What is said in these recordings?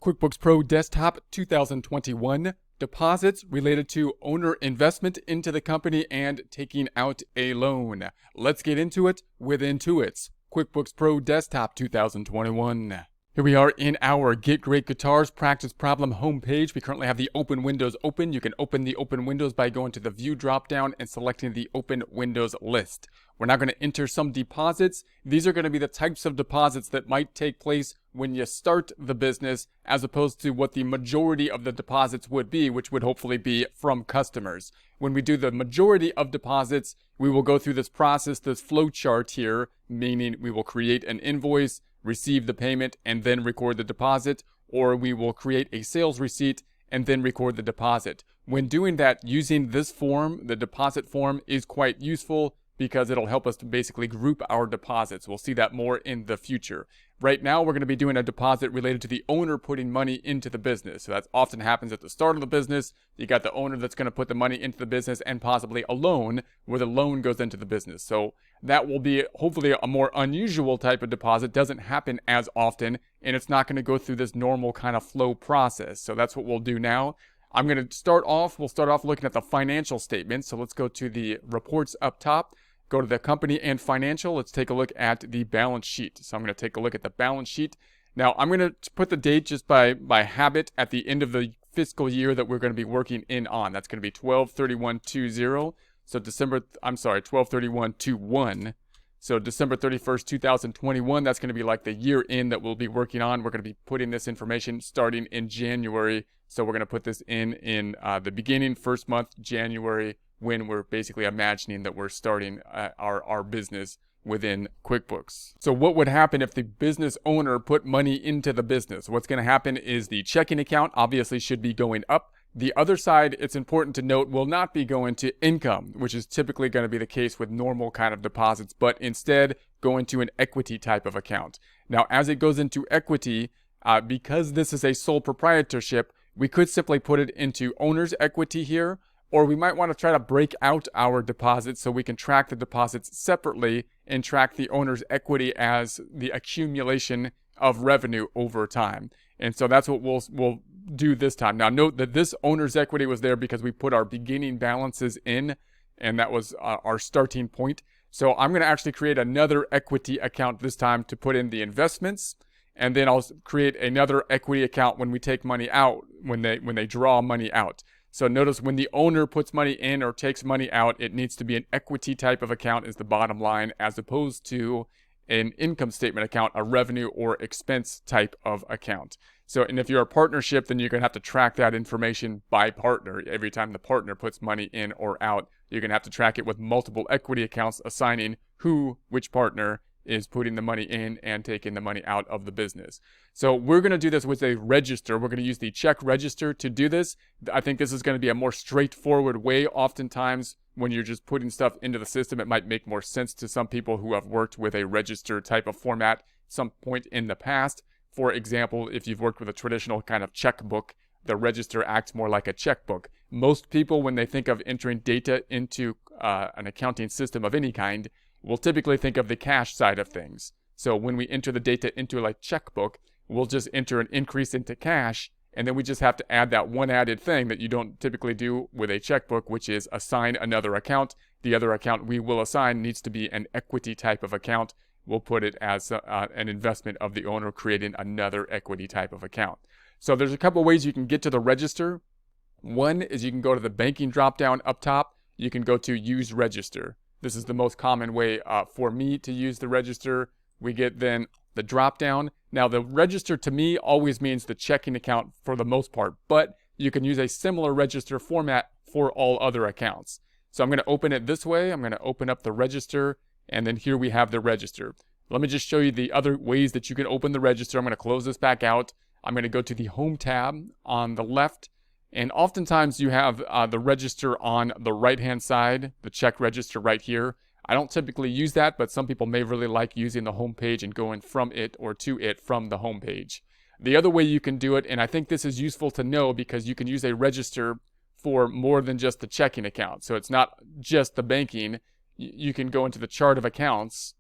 QuickBooks Pro Desktop 2021, deposits related to owner investment into the company and taking out a loan. Let's get into it with Intuit's QuickBooks Pro Desktop 2021. Here we are in our Get Great Guitars practice problem homepage. We currently have the open windows open. You can open the open windows by going to the view dropdown and selecting the open windows list. We're now going to enter some deposits. These are going to be the types of deposits that might take place when you start the business, as opposed to what the majority of the deposits would be, which would hopefully be from customers. When we do the majority of deposits, we will go through this process, this flow chart here, meaning we will create an invoice, receive the payment, and then record the deposit, or we will create a sales receipt and then record the deposit. When doing that, using this form, the deposit form, is quite useful because it'll help us to basically group our deposits. We'll see that more in the future. Right now, we're going to be doing a deposit related to the owner putting money into the business. So that often happens at the start of the business. You got the owner that's going to put the money into the business, and possibly a loan where the loan goes into the business. So that will be hopefully a more unusual type of deposit. Doesn't happen as often, and it's not going to go through this normal kind of flow process. So that's what we'll do now. We'll start off looking at the financial statements. So let's go to the reports up top. Go to the company and financial. Let's take a look at the balance sheet. So I'm going to take a look at the balance sheet. Now I'm going to put the date just by habit at the end of the fiscal year that we're going to be working in on. That's going to be 12/31/20. So 12/31/21. So December 31st, 2021, that's going to be like the year end that we'll be working on. We're going to be putting this information starting in January. So we're going to put this in the beginning, first month, January, when we're basically imagining that we're starting our business within QuickBooks. So what would happen if the business owner put money into the business? What's going to happen is the checking account obviously should be going up. The other side, it's important to note, will not be going to income, which is typically going to be the case with normal kind of deposits, but instead go into an equity type of account. Now, as it goes into equity, because this is a sole proprietorship, we could simply put it into owner's equity here, or we might want to try to break out our deposits so we can track the deposits separately and track the owner's equity as the accumulation of revenue over time. And so that's what we'll do this time. Now note that this owner's equity was there because we put our beginning balances in, and that was our starting point. So I'm going to actually create another equity account this time to put in the investments, and then I'll create another equity account when we take money out, when they draw money out. So notice when the owner puts money in or takes money out, it needs to be an equity type of account is the bottom line, as opposed to an income statement account, a revenue or expense type of account. So, and if you're a partnership, then you're going to have to track that information by partner. Every time the partner puts money in or out, you're going to have to track it with multiple equity accounts, assigning which partner is putting the money in and taking the money out of the business. So we're going to do this with a register. We're going to use the check register to do this. I think this is going to be a more straightforward way. Oftentimes, when you're just putting stuff into the system, it might make more sense to some people who have worked with a register type of format some point in the past. For example, if you've worked with a traditional kind of checkbook, the register acts more like a checkbook. Most people, when they think of entering data into an accounting system of any kind, we'll typically think of the cash side of things. So when we enter the data into a checkbook, we'll just enter an increase into cash, and then we just have to add that one added thing that you don't typically do with a checkbook, which is assign another account. The other account we will assign needs to be an equity type of account. We'll put it as an investment of the owner, creating another equity type of account. So there's a couple ways you can get to the register. One is you can go to the banking dropdown up top. You can go to use register. This is the most common way for me to use the register. We get then the drop down. Now the register to me always means the checking account for the most part, but you can use a similar register format for all other accounts. So I'm going to open it this way. I'm going to open up the register, and then here we have the register. Let me just show you the other ways that you can open the register. I'm going to close this back out. I'm going to go to the home tab on the left. And oftentimes you have the register on the right-hand side, the check register right here. I don't typically use that, but some people may really like using the home page and going from it or to it from the home page. The other way you can do it, and I think this is useful to know because you can use a register for more than just the checking account. So it's not just the banking. You can go into the chart of accounts,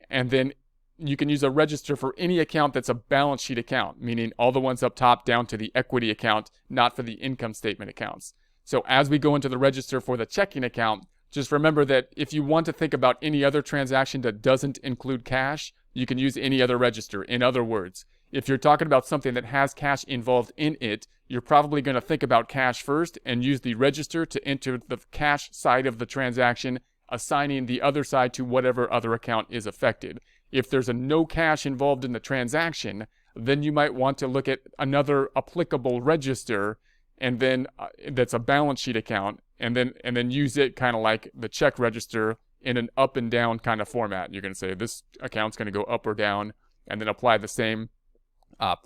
and then you can use a register for any account that's a balance sheet account, meaning all the ones up top down to the equity account, not for the income statement accounts. So as we go into the register for the checking account, just remember that if you want to think about any other transaction that doesn't include cash, you can use any other register. In other words, if you're talking about something that has cash involved in it, you're probably going to think about cash first and use the register to enter the cash side of the transaction, assigning the other side to whatever other account is affected. If there's no cash involved in the transaction, then you might want to look at another applicable register, and then that's a balance sheet account, and then use it kind of like the check register in an up and down kind of format. You're going to say this account's going to go up or down, and then apply the same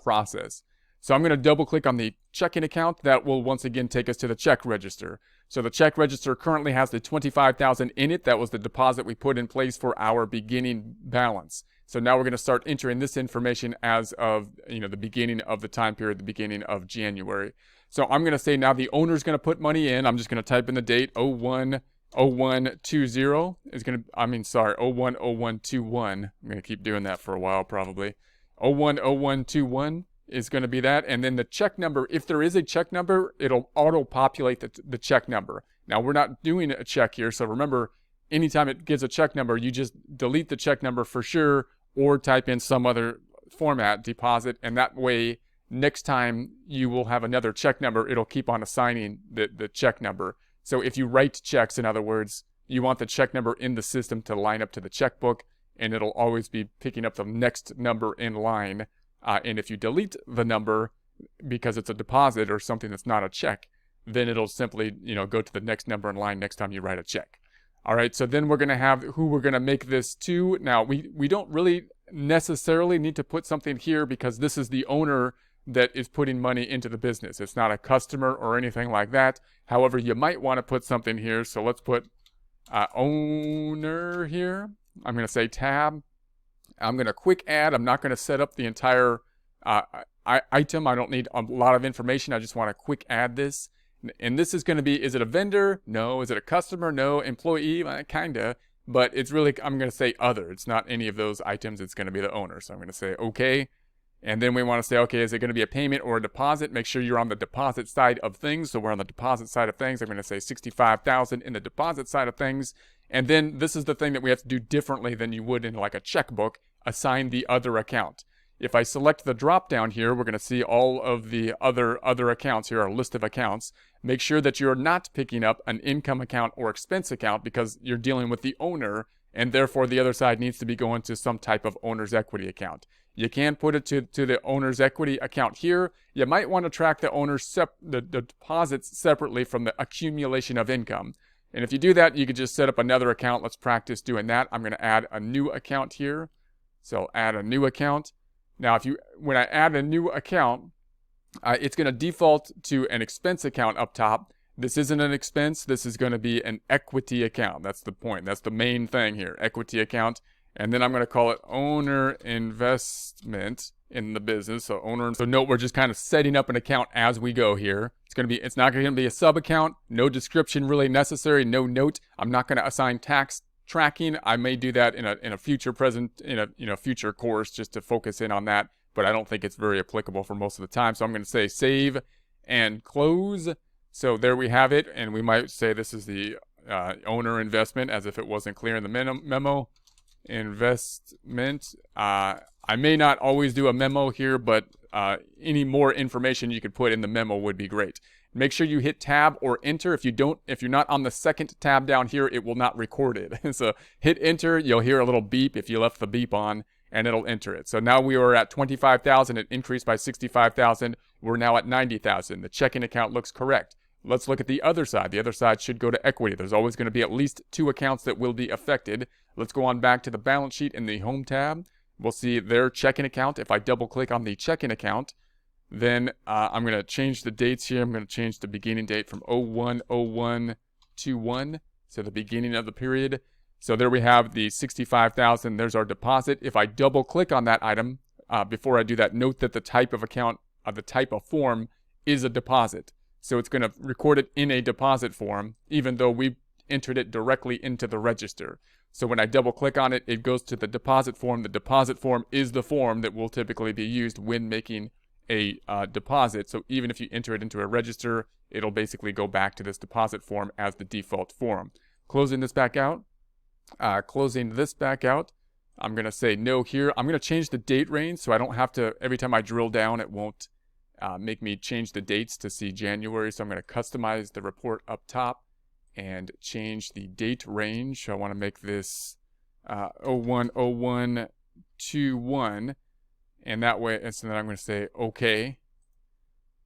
process. So I'm going to double click on the checking account. That will once again take us to the check register. So the check register currently has the $25,000 in it. That was the deposit we put in place for our beginning balance. So now we're going to start entering this information as of the beginning of the time period, the beginning of January. So I'm going to say now the owner's going to put money in. I'm just going to type in the date 01/01/20 is going to, 01/01/21. I'm going to keep doing that for a while probably. 01/01/21 is going to be that. And then the check number, if there is a check number, it'll auto-populate the check number. Now, we're not doing a check here, so remember, anytime it gives a check number, you just delete the check number for sure, or type in some other format, deposit, and that way, next time you will have another check number, it'll keep on assigning the check number. So if you write checks, in other words, you want the check number in the system to line up to the checkbook, and it'll always be picking up the next number in line. And if you delete the number because it's a deposit or something that's not a check, then it'll simply, go to the next number in line next time you write a check. All right, so then we're going to have who we're going to make this to. Now, we don't really necessarily need to put something here because this is the owner that is putting money into the business. It's not a customer or anything like that. However, you might want to put something here. So let's put owner here. I'm going to say tab. I'm going to quick add. I'm not going to set up the entire item. I don't need a lot of information. I just want to quick add this. And this is going to be, is it a vendor? No. Is it a customer? No. Employee? Kind of. But it's really, I'm going to say other. It's not any of those items. It's going to be the owner. So I'm going to say okay. And then we want to say, okay, is it going to be a payment or a deposit? Make sure you're on the deposit side of things. So we're on the deposit side of things. I'm going to say $65,000 in the deposit side of things. And then this is the thing that we have to do differently than you would in like a checkbook, assign the other account. If I select the drop down here, we're going to see all of the other accounts here, our list of accounts. Make sure that you're not picking up an income account or expense account because you're dealing with the owner, and therefore the other side needs to be going to some type of owner's equity account. You can put it to the owner's equity account here. You might want to track the owner's the deposits separately from the accumulation of income. And if you do that, you could just set up another account. Let's practice doing that. I'm going to add a new account here. So I'll add a new account. Now, when I add a new account, it's going to default to an expense account up top. This isn't an expense. This is going to be an equity account. That's the point. That's the main thing here, equity account. And then I'm going to call it owner investment in the business. So note we're just kind of setting up an account as we go here. It's not going to be a sub account. No description really necessary. No note. I'm not going to assign tax tracking. I may do that in a future future course just to focus in on that, but I don't think it's very applicable for most of the time. So I'm going to say save and close. So there we have it, and we might say this is the owner investment as if it wasn't clear in the memo. Investment. I may not always do a memo here, but any more information you could put in the memo would be great. Make sure you hit tab or enter. If you're not on the second tab down here, it will not record it. So hit enter. You'll hear a little beep if you left the beep on, and it'll enter it. So now we are at 25,000. It increased by 65,000. We're now at 90,000. The checking account looks correct. Let's look at the other side. The other side should go to equity. There's always going to be at least 2 accounts that will be affected. Let's go on back to the balance sheet in the home tab. We'll see their checking account. If I double click on the checking account, then I'm going to change the dates here. I'm going to change the beginning date from 01/01/21, so the beginning of the period. So there we have the 65,000. There's our deposit. If I double click on that item, before I do that, note that the type of account, the type of form is a deposit. So it's going to record it in a deposit form, even though we entered it directly into the register. So when I double click on it, it goes to the deposit form. The deposit form is the form that will typically be used when making a deposit. So even if you enter it into a register, it'll basically go back to this deposit form as the default form. Closing this back out. I'm going to say no here. I'm going to change the date range so I don't have to, every time I drill down, it won't make me change the dates to see January. So I'm going to customize the report up top and change the date range. I want to make this 01/01/21, and that way, and so then I'm going to say okay.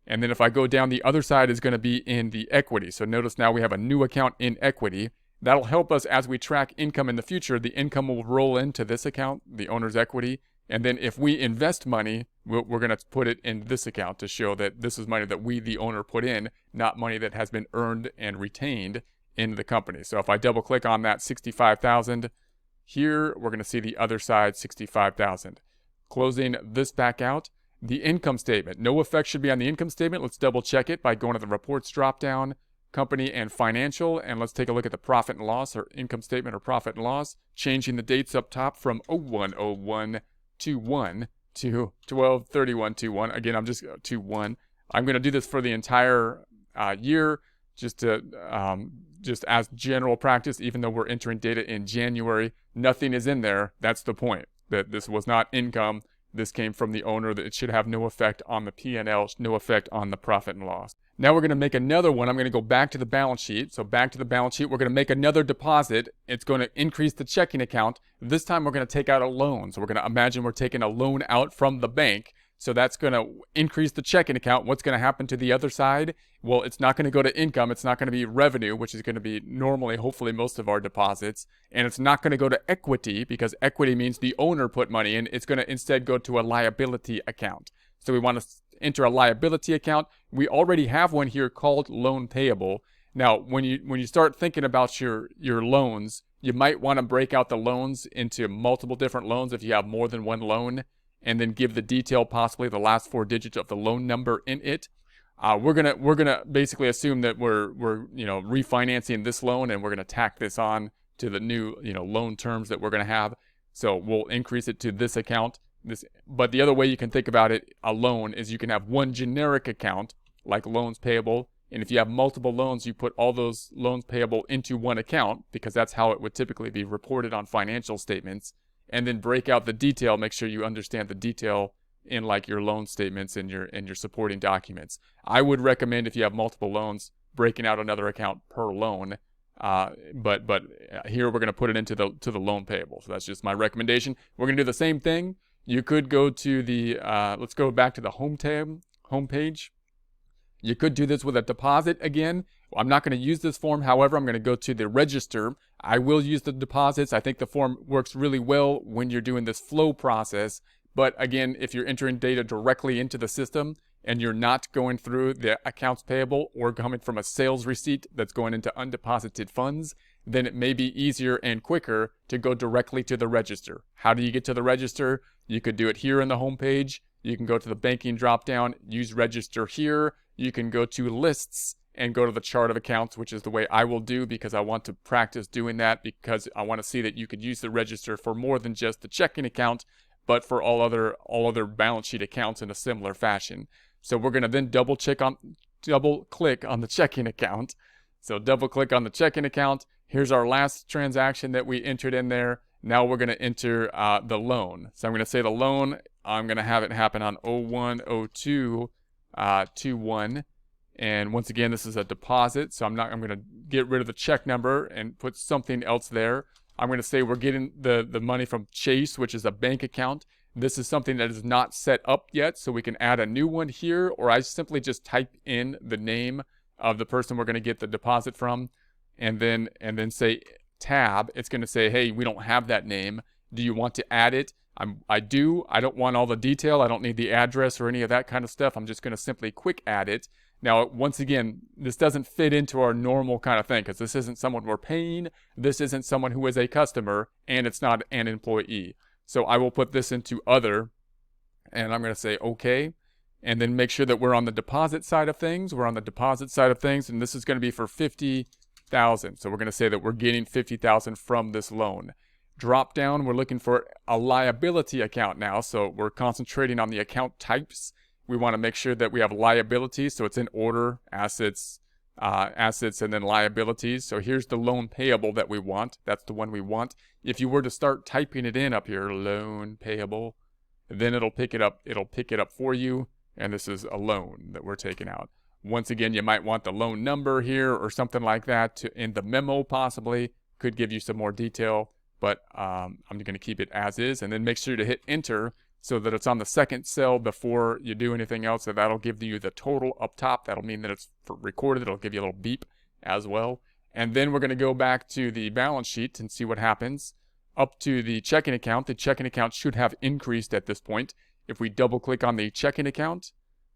And then if I go down, the other side is going to be in the equity. So notice now we have a new account in equity. That'll help us as we track income in the future. The income will roll into this account, the owner's equity. And then if we invest money, we're going to put it in this account to show that this is money that we, the owner, put in, not money that has been earned and retained in the company. So if I double click on that 65,000 here, we're going to see the other side, 65,000. Closing this back out. The income statement. No effect should be on the income statement. Let's double check it by going to the reports drop down, company and financial, and let's take a look at the profit and loss or income statement or profit and loss, changing the dates up top from 01/01/21 to 12/31/21. Again, I'm just 21. I'm going to do this for the entire year just as general practice, even though we're entering data in January. Nothing is in there. That's the point, that this was not income. This came from the owner, that it should have no effect on the P&L, no effect on the profit and loss. Now we're going to make another one. I'm going to go back to the balance sheet. So back to the balance sheet, we're going to make another deposit. It's going to increase the checking account. This time we're going to take out a loan. So we're going to imagine we're taking a loan out from the bank. So that's going to increase the checking account. What's going to happen to the other side? Well, it's not going to go to income. It's not going to be revenue, which is going to be normally, hopefully, most of our deposits. And it's not going to go to equity, because equity means the owner put money in. It's going to instead go to a liability account. So we want to enter a liability account. We already have one here called loan payable. Now, when you start thinking about your loans, you might want to break out the loans into multiple different loans if you have more than one loan, and then give the detail, possibly the last 4 digits of the loan number in it. We're gonna basically assume that we're refinancing this loan, and we're gonna tack this on to the new loan terms that we're gonna have. So we'll increase it to this account. But the other way you can think about it, a loan, is you can have one generic account like loans payable, and if you have multiple loans, you put all those loans payable into one account, because that's how it would typically be reported on financial statements. And then break out the detail. Make sure you understand the detail in like your loan statements and your supporting documents. I would recommend, if you have multiple loans, breaking out another account per loan. But here we're going to put it into the loan payable. So that's just my recommendation. We're going to do the same thing. You could go to the let's go back to the home page. You could do this with a deposit again. I'm not going to use this form. However, I'm going to go to the register. I will use the deposits. I think the form works really well when you're doing this flow process. But again, if you're entering data directly into the system and you're not going through the accounts payable or coming from a sales receipt that's going into undeposited funds, then it may be easier and quicker to go directly to the register. How do you get to the register? You could do it here in the home page. You can go to the banking dropdown, use register here. You can go to lists and go to the chart of accounts, which is the way I will do, because I want to practice doing that, because I want to see that you could use the register for more than just the checking account, but for all other balance sheet accounts in a similar fashion. So we're going to then double click on the checking account. So double click on the checking account. Here's our last transaction that we entered in there. Now we're going to enter the loan. So I'm going to say the loan, I'm going to have it happen on 01/02/21. And once again, this is a deposit, so I'm going to get rid of the check number and put something else there. I'm going to say we're getting the money from Chase, which is a bank account. This is something that is not set up yet, so we can add a new one here, or I simply just type in the name of the person we're going to get the deposit from, and then say tab. It's going to say, hey, we don't have that name. Do you want to add it? I do. I don't want all the detail. I don't need the address or any of that kind of stuff. I'm just going to simply quick add it. Now, once again, this doesn't fit into our normal kind of thing, because this isn't someone we're paying. This isn't someone who is a customer, and it's not an employee. So I will put this into other, and I'm going to say okay, and then make sure that we're on the deposit side of things. We're on the deposit side of things, and this is going to be for $50 50,000. So we're going to say that we're getting 50,000 from this loan. Drop down, we're looking for a liability account now. So we're concentrating on the account types. We want to make sure that we have liabilities. So it's in order, assets, and then liabilities. So here's the loan payable that we want. That's the one we want. If you were to start typing it in up here, loan payable, then it'll pick it up. It'll pick it up for you. And this is a loan that we're taking out. Once again, you might want the loan number here or something like that in the memo possibly. Could give you some more detail, but I'm going to keep it as is. And then make sure to hit enter so that it's on the second cell before you do anything else. So that'll give you the total up top. That'll mean that it's recorded. It'll give you a little beep as well. And then we're going to go back to the balance sheet and see what happens. Up to the checking account. The checking account should have increased at this point. If we double click on the checking account,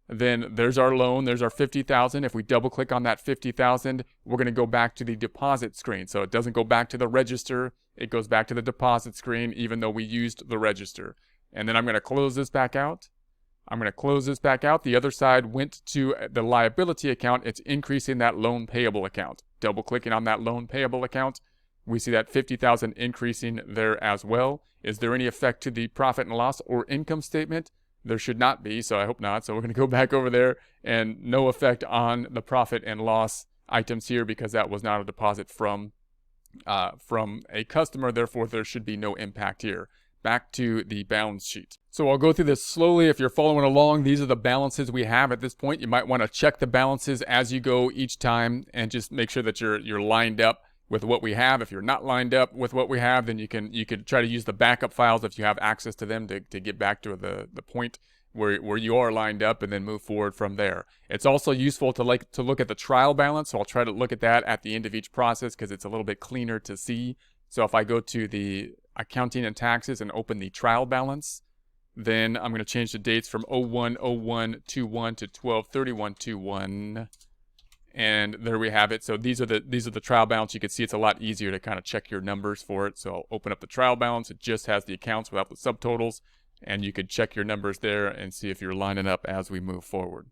then there's our loan, there's our 50,000. If we double click on that 50,000, we're going to go back to the deposit screen. So it doesn't go back to the register, it goes back to the deposit screen even though we used the register. And then I'm going to close this back out. The other side went to the liability account. It's increasing that loan payable account. Double clicking on that loan payable account, we see that 50,000 increasing there as well. Is there any effect to the profit and loss or income statement? There should not be, so I hope not. So we're going to go back over there, and no effect on the profit and loss items here because that was not a deposit from a customer. Therefore, there should be no impact here. Back to the balance sheet. So I'll go through this slowly. If you're following along, these are the balances we have at this point. You might want to check the balances as you go each time and just make sure that you're lined up with what we have. If you're not lined up with what we have, then you could try to use the backup files if you have access to them to get back to the point where you are lined up and then move forward from there. It's also useful to look at the trial balance. So I'll try to look at that at the end of each process because it's a little bit cleaner to see. So if I go to the accounting and taxes and open the trial balance, then I'm going to change the dates from 01/01/21 to 12/31/21. And there we have it. So these are the trial balance. You can see it's a lot easier to kind of check your numbers for it. So I'll open up the trial balance. It just has the accounts without the subtotals. And you could check your numbers there and see if you're lining up as we move forward.